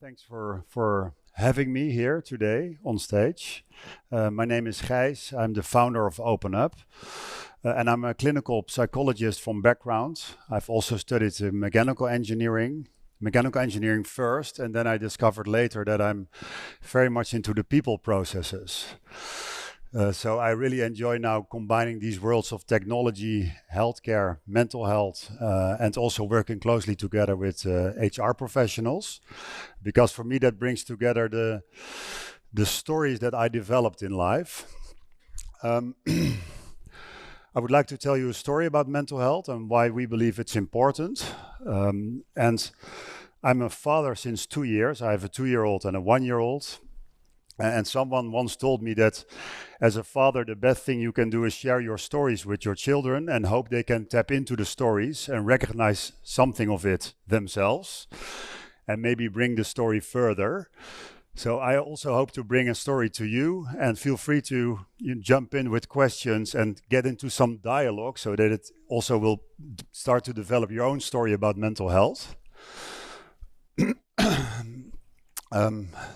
Thanks for having me here today on stage. My name is Gijs. I'm the founder of OpenUp, and I'm a clinical psychologist from background. I've also studied mechanical engineering first, and then I discovered later that I'm very much into the people processes. So I really enjoy now combining these worlds of technology, healthcare, mental health, and also working closely together with HR professionals, because for me that brings together the stories that I developed in life. I would like to tell you a story about mental health and why we believe it's important. And I'm a father since 2 years. I have a 2-year-old and a 1-year-old. And someone once told me that as a father, the best thing you can do is share your stories with your children and hope they can tap into the stories and recognize something of it themselves and maybe bring the story further. So I also hope to bring a story to you, and feel free to jump in with questions and get into some dialogue so that it also will start to develop your own story about mental health.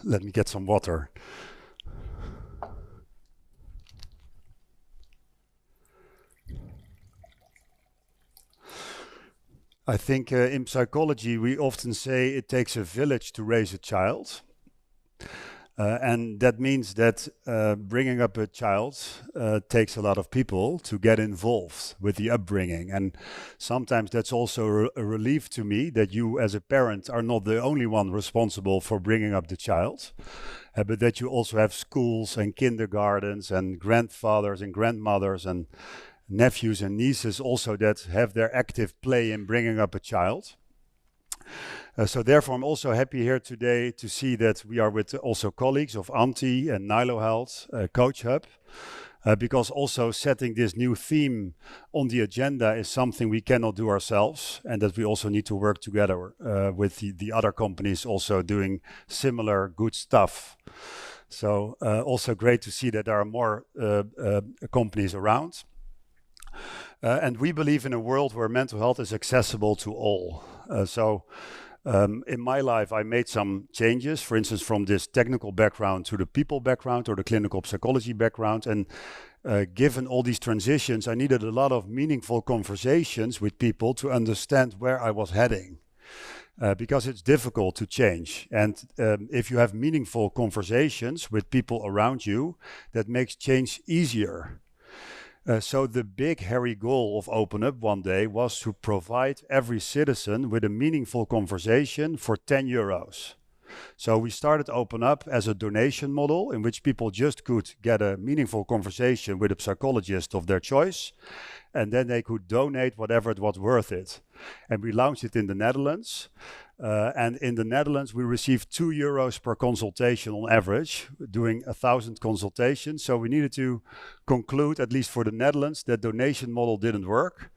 Let me get some water. I think in psychology we often say it takes a village to raise a child. And that means that bringing up a child takes a lot of people to get involved with the upbringing. And sometimes that's also a relief to me that you as a parent are not the only one responsible for bringing up the child, but that you also have schools and kindergartens and grandfathers and grandmothers and nephews and nieces also that have their active play in bringing up a child. So therefore, I'm also happy here today to see that we are with also colleagues of Anti and Nilo Health, Coach Hub, because also setting this new theme on the agenda is something we cannot do ourselves, and that we also need to work together with the other companies also doing similar good stuff. So also great to see that there are more companies around. And we believe in a world where mental health is accessible to all. In my life, I made some changes, for instance, from this technical background to the people background or the clinical psychology background. And given all these transitions, I needed a lot of meaningful conversations with people to understand where I was heading. Because it's difficult to change. And if you have meaningful conversations with people around you, that makes change easier. So the big hairy goal of OpenUp one day was to provide every citizen with a meaningful conversation for 10 euros. So we started OpenUp as a donation model in which people just could get a meaningful conversation with a psychologist of their choice, and then they could donate whatever it was worth it. And we launched it in the Netherlands. And in the Netherlands, we received 2 euros per consultation on average, doing 1,000 consultations. So we needed to conclude, at least for the Netherlands, that donation model didn't work.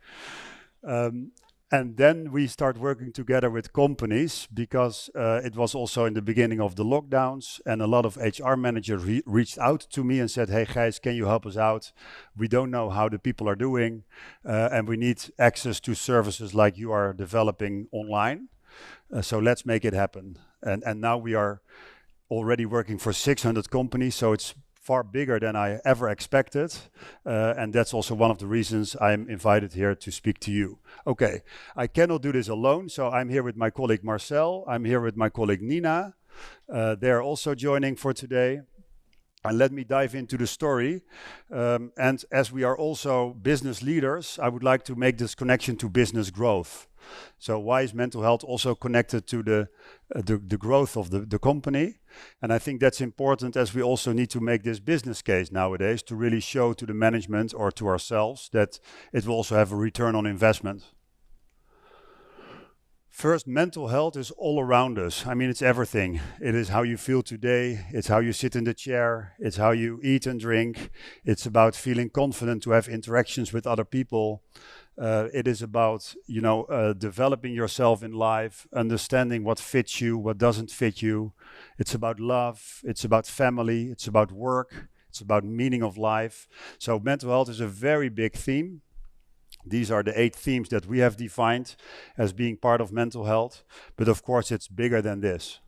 And then we start working together with companies because it was also in the beginning of the lockdowns, and a lot of HR managers reached out to me and said, "Hey guys, can you help us out? We don't know how the people are doing, and we need access to services like you are developing online. So let's make it happen." And now we are already working for 600 companies, so it's far bigger than I ever expected. And that's also one of the reasons I'm invited here to speak to you. Okay, I cannot do this alone, so I'm here with my colleague Marcel. I'm here with my colleague Nina. They're also joining for today. And let me dive into the story. And as we are also business leaders, I would like to make this connection to business growth. So why is mental health also connected to the growth of the company? And I think that's important, as we also need to make this business case nowadays to really show to the management or to ourselves that it will also have a return on investment. First, mental health is all around us. I mean, it's everything. It is how you feel today. It's how you sit in the chair. It's how you eat and drink. It's about feeling confident to have interactions with other people. It is about, developing yourself in life, understanding what fits you, what doesn't fit you. It's about love. It's about family. It's about work. It's about meaning of life. So mental health is a very big theme. These are the 8 themes that we have defined as being part of mental health. But of course, it's bigger than this.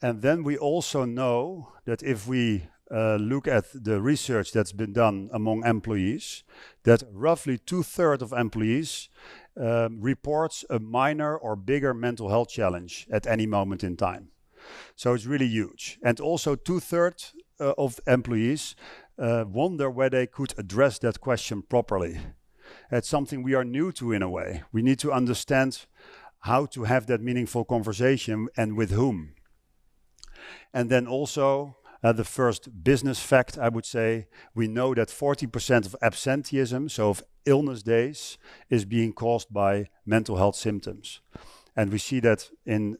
And then we also know that if we look at the research that's been done among employees, that roughly 2/3 of employees reports a minor or bigger mental health challenge at any moment in time. So it's really huge. And also 2/3 of employees wonder whether they could address that question properly. It's something we are new to in a way. We need to understand how to have that meaningful conversation and with whom. And then also the first business fact, I would say, we know that 40% of absenteeism, so of illness days, is being caused by mental health symptoms. And we see that in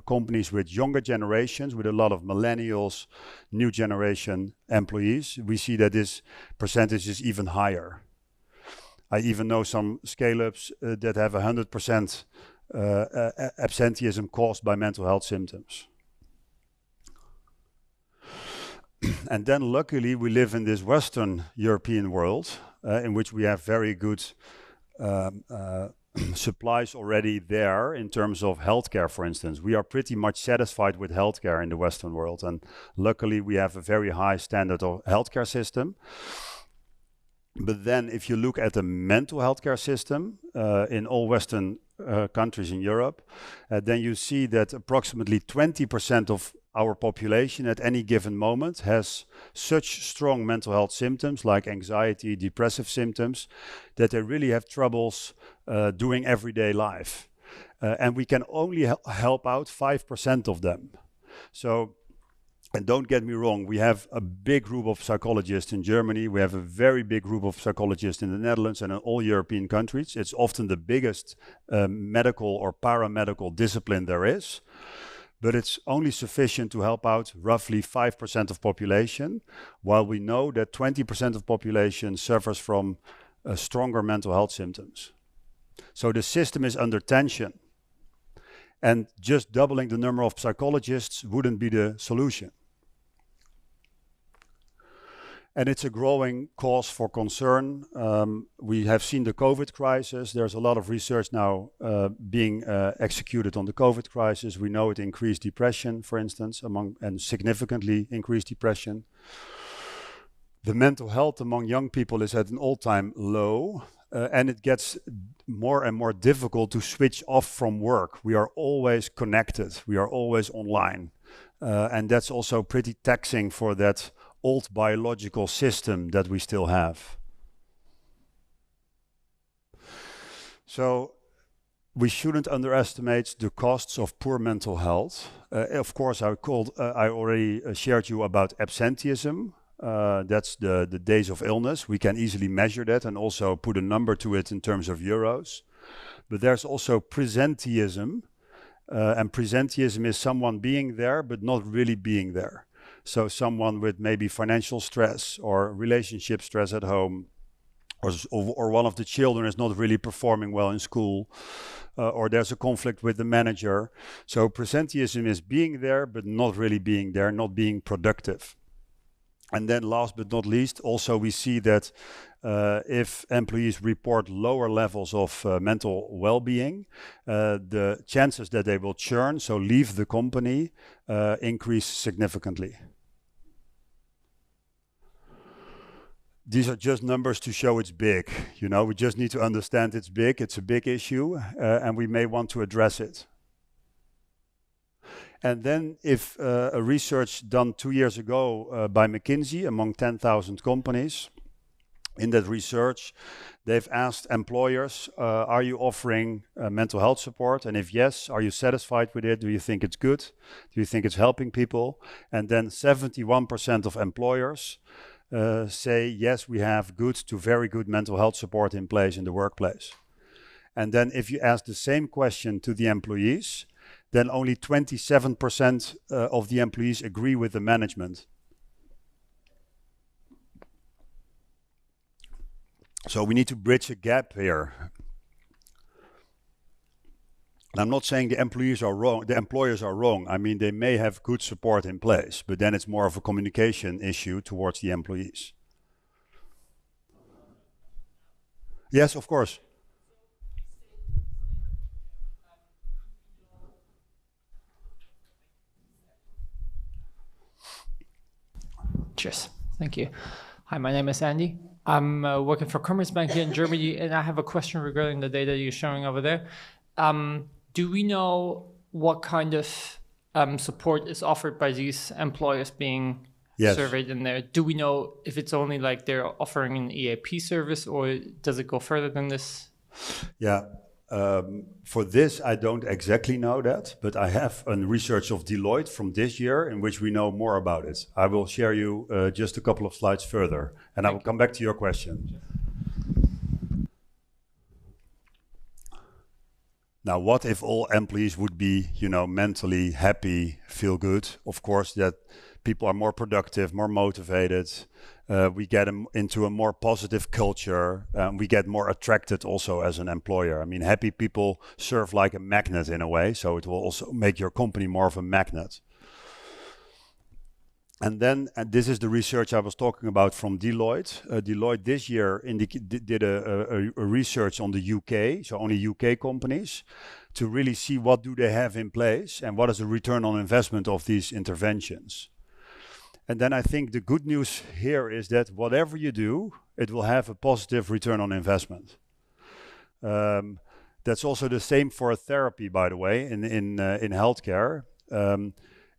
companies with younger generations, with a lot of millennials, new generation employees, we see that this percentage is even higher. I even know some scale-ups that have 100% absenteeism caused by mental health symptoms. And then luckily we live in this Western European world in which we have very good supplies already there in terms of healthcare, for instance. We are pretty much satisfied with healthcare in the Western world, and luckily we have a very high standard of healthcare system. But then if you look at the mental healthcare system in all Western countries in Europe, then you see that approximately 20% of our population at any given moment has such strong mental health symptoms like anxiety, depressive symptoms, that they really have troubles doing everyday life. And we can only help out 5% of them. So, and don't get me wrong, we have a big group of psychologists in Germany. We have a very big group of psychologists in the Netherlands and in all European countries. It's often the biggest medical or paramedical discipline there is. But it's only sufficient to help out roughly 5% of population, while we know that 20% of population suffers from stronger mental health symptoms. So the system is under tension. And just doubling the number of psychologists wouldn't be the solution. And it's a growing cause for concern. We have seen the COVID crisis. There's a lot of research now being executed on the COVID crisis. We know it increased depression, for instance, and significantly increased depression. The mental health among young people is at an all-time low, and it gets more and more difficult to switch off from work. We are always connected. We are always online. And that's also pretty taxing for that old biological system that we still have. So we shouldn't underestimate the costs of poor mental health. Of course, I already shared you about absenteeism. That's the days of illness. We can easily measure that and also put a number to it in terms of euros. But there's also presenteeism. And presenteeism is someone being there, but not really being there. So someone with maybe financial stress or relationship stress at home, or one of the children is not really performing well in school, or there's a conflict with the manager. So presenteeism is being there, but not really being there, not being productive. And then last but not least, also we see that if employees report lower levels of mental well-being, the chances that they will churn, so leave the company, increase significantly. These are just numbers to show it's big. You know, we just need to understand it's big, it's a big issue, and we may want to address it. And then if a research done 2 years ago by McKinsey among 10,000 companies, in that research, they've asked employers, are you offering mental health support? And if yes, are you satisfied with it? Do you think it's good? Do you think it's helping people? And then 71% of employers say, yes, we have good to very good mental health support in place in the workplace. And then if you ask the same question to the employees, then only 27% of the employees agree with the management. So we need to bridge a gap here. And I'm not saying the employees are wrong, the employers are wrong. I mean, they may have good support in place, but then it's more of a communication issue towards the employees. Yes, of course. Cheers. Thank you. Hi, my name is Andy. I'm working for Commerzbank here in Germany, and I have a question regarding the data you're showing over there. Do we know what kind of support is offered by these employers being surveyed in there? Do we know if it's only like they're offering an EAP service, or does it go further than this? Yeah. For this, I don't exactly know that, but I have a research of Deloitte from this year in which we know more about it. I will share you just a couple of slides further, and I will come back to your question. Now, what if all employees would be, mentally happy, feel good? Of course, that people are more productive, more motivated. We get them into a more positive culture. We get more attracted also as an employer. I mean, happy people serve like a magnet in a way, so it will also make your company more of a magnet. And this is the research I was talking about from Deloitte. Deloitte this year did a research on the UK, so only UK companies, to really see what do they have in place and what is the return on investment of these interventions. And then I think the good news here is that whatever you do, it will have a positive return on investment. That's also the same for therapy, by the way, in healthcare.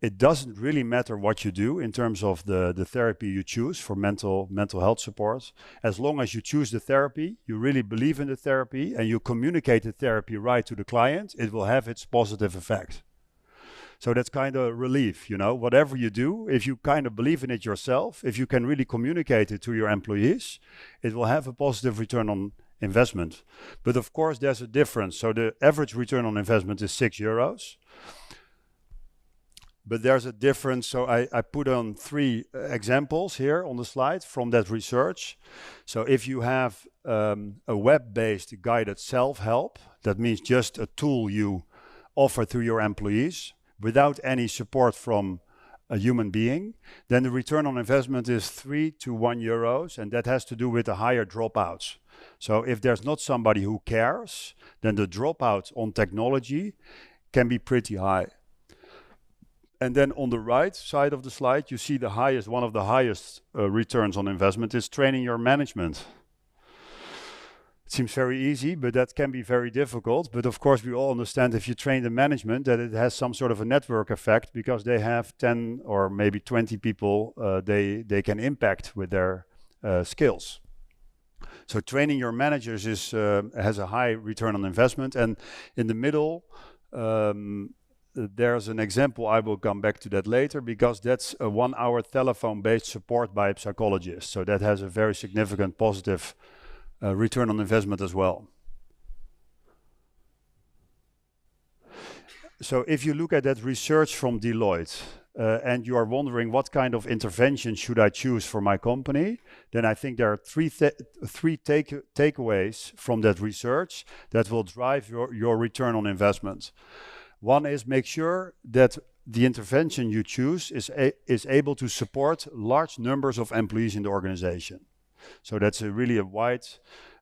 It doesn't really matter what you do in terms of the therapy you choose for mental health support. As long as you choose the therapy, you really believe in the therapy, and you communicate the therapy right to the client, it will have its positive effect. So that's kind of relief, whatever you do, if you kind of believe in it yourself, if you can really communicate it to your employees, it will have a positive return on investment. But of course, there's a difference. So the average return on investment is €6. But there's a difference. So I put on 3 examples here on the slide from that research. So if you have a web-based guided self-help, that means just a tool you offer to your employees without any support from a human being, then the return on investment is 3 to €1, and that has to do with the higher dropouts. So if there's not somebody who cares, then the dropout on technology can be pretty high. And then on the right side of the slide, you see one of the highest returns on investment is training your management. It seems very easy, but that can be very difficult. But of course, we all understand if you train the management that it has some sort of a network effect, because they have 10 or maybe 20 people they can impact with their skills. So training your managers has a high return on investment. And in the middle, there's an example. I will come back to that later, because that's a 1-hour telephone-based support by a psychologist. So that has a very significant positive return on investment as well. So if you look at that research from Deloitte and you are wondering what kind of intervention should I choose for my company, then I think there are three takeaways from that research that will drive your return on investment. One is make sure that the intervention you choose is able to support large numbers of employees in the organization. So that's really a wide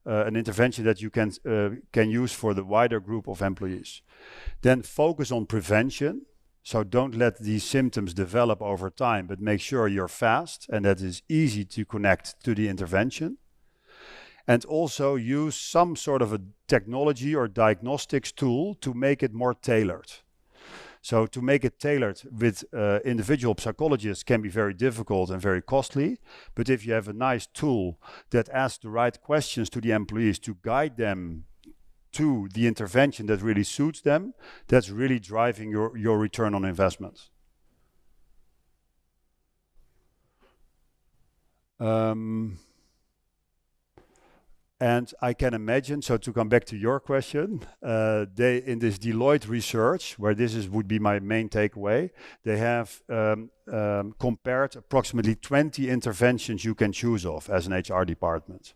an intervention that you can use for the wider group of employees. Then focus on prevention. So don't let these symptoms develop over time, but make sure you're fast and that it's easy to connect to the intervention. And also use some sort of a technology or diagnostics tool to make it more tailored. So to make it tailored with individual psychologists can be very difficult and very costly. But if you have a nice tool that asks the right questions to the employees to guide them to the intervention that really suits them, that's really driving your return on investment. And I can imagine, so to come back to your question, they in this Deloitte research, where would be my main takeaway, they have compared approximately 20 interventions you can choose of as an HR department.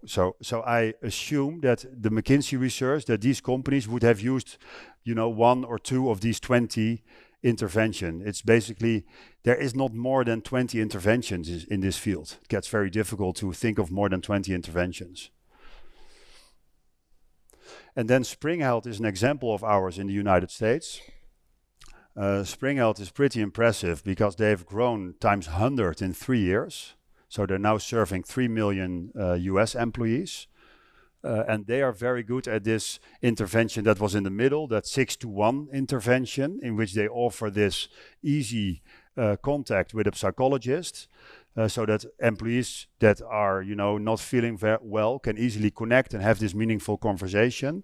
So I assume that the McKinsey research, that these companies would have used, 1 or 2 of these 20 intervention. It's basically, there is not more than 20 interventions in this field. It gets very difficult to think of more than 20 interventions. And then Spring Health is an example of ours in the United States. Spring Health is pretty impressive because they've grown times 100 in 3 years. So they're now serving 3 million US employees. And they are very good at this intervention that was in the middle, that 6-to-1 intervention, in which they offer this easy contact with a psychologist, so that employees that are, not feeling very well can easily connect and have this meaningful conversation.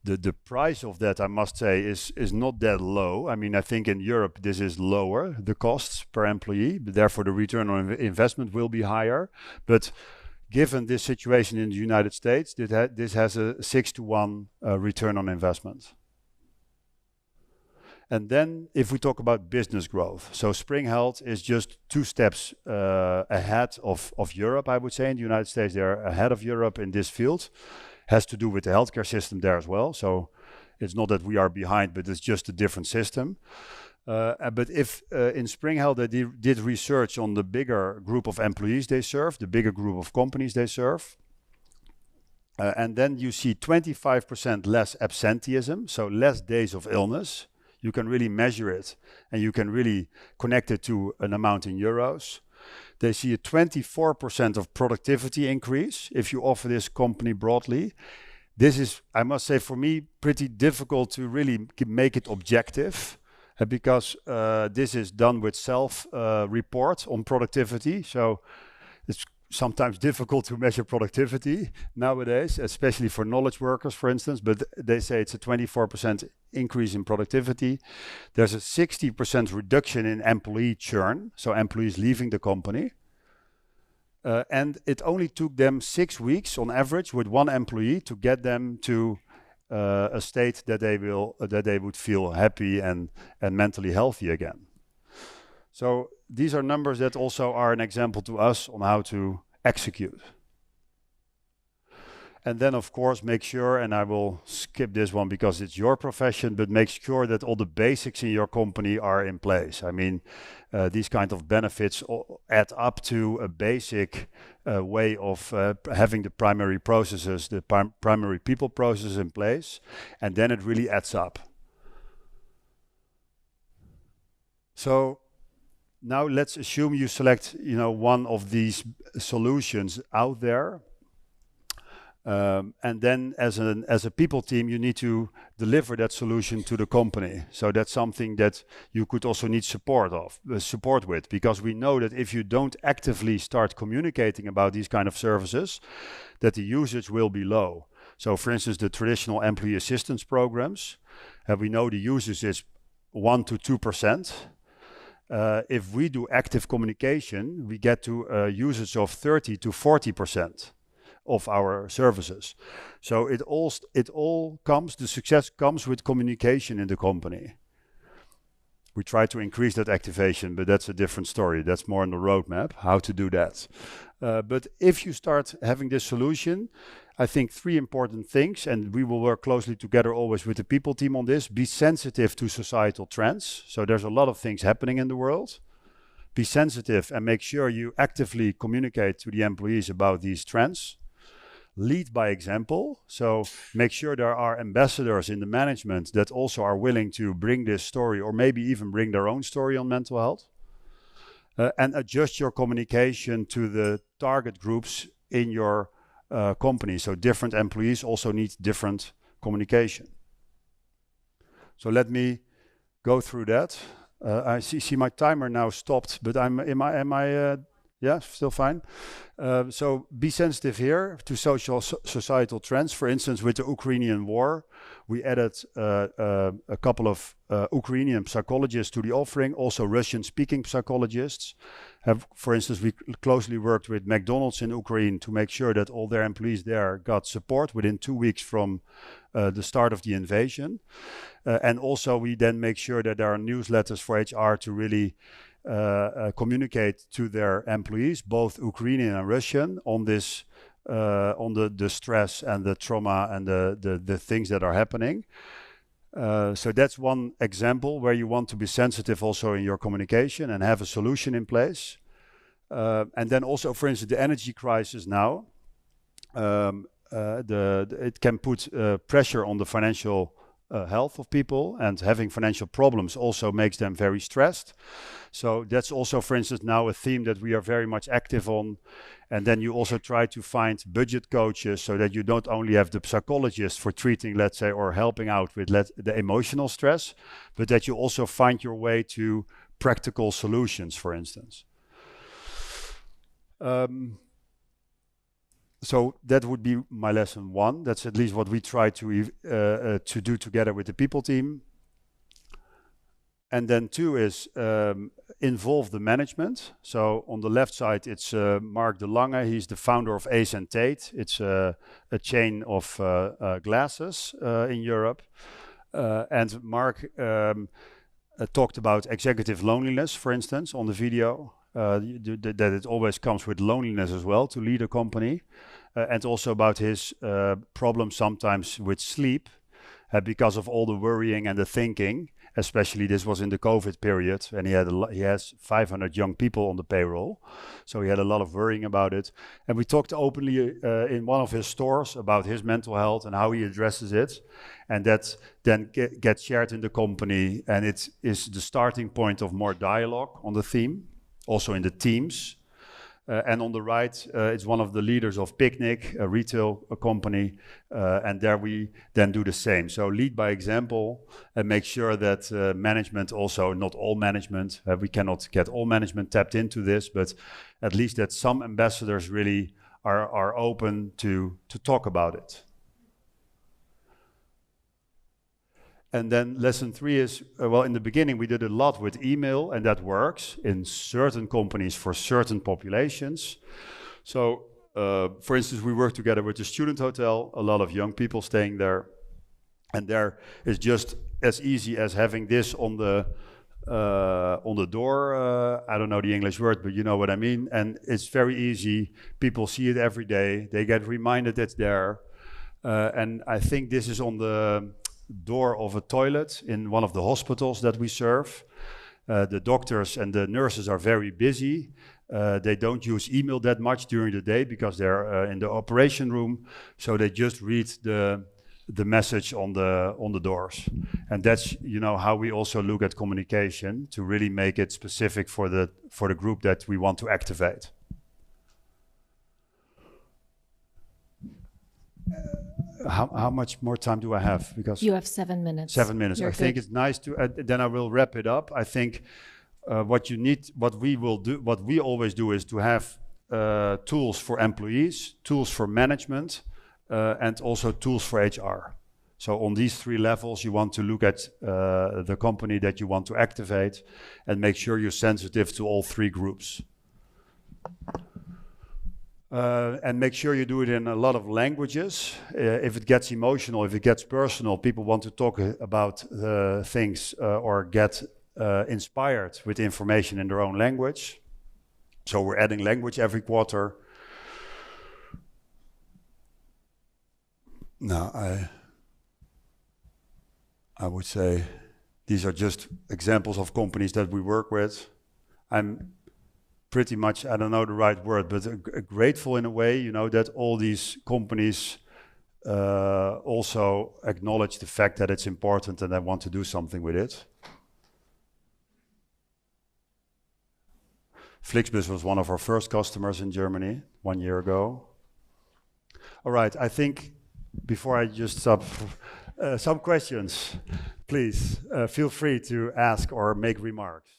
The price of that, I must say, is not that low. I mean, I think in Europe this is lower, the costs per employee, but therefore the return on investment will be higher. But given this situation in the United States, this has a 6-to-1 return on investment. And then if we talk about business growth, so Spring Health is just 2 steps ahead of Europe, I would say. In the United States, they're ahead of Europe in this field. Has to do with the healthcare system there as well. So it's not that we are behind, but it's just a different system. But if in Spring Health they did research on the bigger group of employees they serve, the bigger group of companies they serve, and then you see 25% less absenteeism, so less days of illness. You can really measure it, and you can really connect it to an amount in euros. They see a 24% of productivity increase if you offer this company broadly. This is, I must say, for me, pretty difficult to really make it objective because this is done with self-report on productivity. So it's sometimes difficult to measure productivity nowadays, especially for knowledge workers, for instance, but they say it's a 24% increase in productivity. There's a 60% reduction in employee churn, so employees leaving the company. And it only took them 6 weeks on average with one employee to get them to a state that they would feel happy and mentally healthy again. So these are numbers that also are an example to us on how to execute. And then, of course, make sure, and I will skip this one because it's your profession, but make sure that all the basics in your company are in place. I mean, these kind of benefits add up to a basic way of having the primary processes, the primary people processes in place, and then it really adds up. So now let's assume you select, one of these solutions out there. And then as a people team, you need to deliver that solution to the company. So that's something that you could also need support with, because we know that if you don't actively start communicating about these kind of services, that the usage will be low. So for instance, the traditional employee assistance programs, we know the usage is 1 to 2%. If we do active communication, we get to a usage of 30 to 40% of our services. So the success comes with communication in the company. We try to increase that activation, but that's a different story. That's more on the roadmap, how to do that. But if you start having this solution, I think 3 important things, and we will work closely together always with the people team on this. Be sensitive to societal trends. So there's a lot of things happening in the world. Be sensitive and make sure you actively communicate to the employees about these trends. Lead by example. So make sure there are ambassadors in the management that also are willing to bring this story, or maybe even bring their own story on mental health. And adjust your communication to the target groups in your company. So different employees also need different communication. So let me go through that. I see my timer now stopped, but am I yeah, still fine. So be sensitive here to societal trends. For instance, with the Ukrainian war, we added a couple of Ukrainian psychologists to the offering, also Russian-speaking psychologists. For instance, we closely worked with McDonald's in Ukraine to make sure that all their employees there got support within 2 weeks from the start of the invasion. And also we then make sure that there are newsletters for HR to really communicate to their employees, both Ukrainian and Russian, on this, on the stress and the trauma and the things that are happening. So that's one example where you want to be sensitive also in your communication and have a solution in place. And then also, for instance, the energy crisis now, it can put pressure on the financial health of people, and having financial problems also makes them very stressed. So that's also, for instance, now a theme that we are very much active on. And then you also try to find budget coaches so that you don't only have the psychologist for treating, let's say, or helping out with the emotional stress, but that you also find your way to practical solutions, for instance. So that would be my lesson 1. That's at least what we try to do together with the people team. And then 2 is involve the management. So on the left side, it's Mark de Lange. He's the founder of Ace and Tate. It's a chain of glasses in Europe. And Mark talked about executive loneliness, for instance, on the video. That it always comes with loneliness as well to lead a company. And also about his problem sometimes with sleep because of all the worrying and the thinking. Especially this was in the COVID period, and he has 500 young people on the payroll, so he had a lot of worrying about it. And we talked openly in one of his stores about his mental health and how he addresses it, and that then gets shared in the company, and it is the starting point of more dialogue on the theme, also in the teams. And on the right, it's one of the leaders of Picnic, a retail company, and there we then do the same. So lead by example and make sure that management also, not all management, we cannot get all management tapped into this, but at least that some ambassadors really are open to talk about it. And then lesson 3 is, well, in the beginning we did a lot with email, and that works in certain companies for certain populations. So, for instance, we work together with the student hotel, a lot of young people staying there. And there is just as easy as having this on the door. I don't know the English word, but you know what I mean. And it's very easy. People see it every day. They get reminded it's there. And I think this is on the door of a toilet in one of the hospitals that we serve. The doctors and the nurses are very busy. They don't use email that much during the day because they're in the operation room. So they just read the message on the doors. And that's, you know, how we also look at communication to really make it specific for the group that we want to activate. How much more time do I have? Because you have 7 minutes. 7 minutes. You're I think it's nice to. Then I will wrap it up. I think what we always do is to have tools for employees, tools for management, and also tools for HR. So on these 3 levels, you want to look at the company that you want to activate, and make sure you're sensitive to all 3 groups. And make sure you do it in a lot of languages. If it gets emotional, if it gets personal, people want to talk about things or get inspired with information in their own language. So we're adding language every quarter. Now, I would say these are just examples of companies that we work with. I'm pretty much, I don't know the right word, but grateful in a way, you know, that all these companies also acknowledge the fact that it's important and they want to do something with it. Flixbus was one of our first customers in Germany 1 year ago. All right, I think before I just stop, some questions, please feel free to ask or make remarks.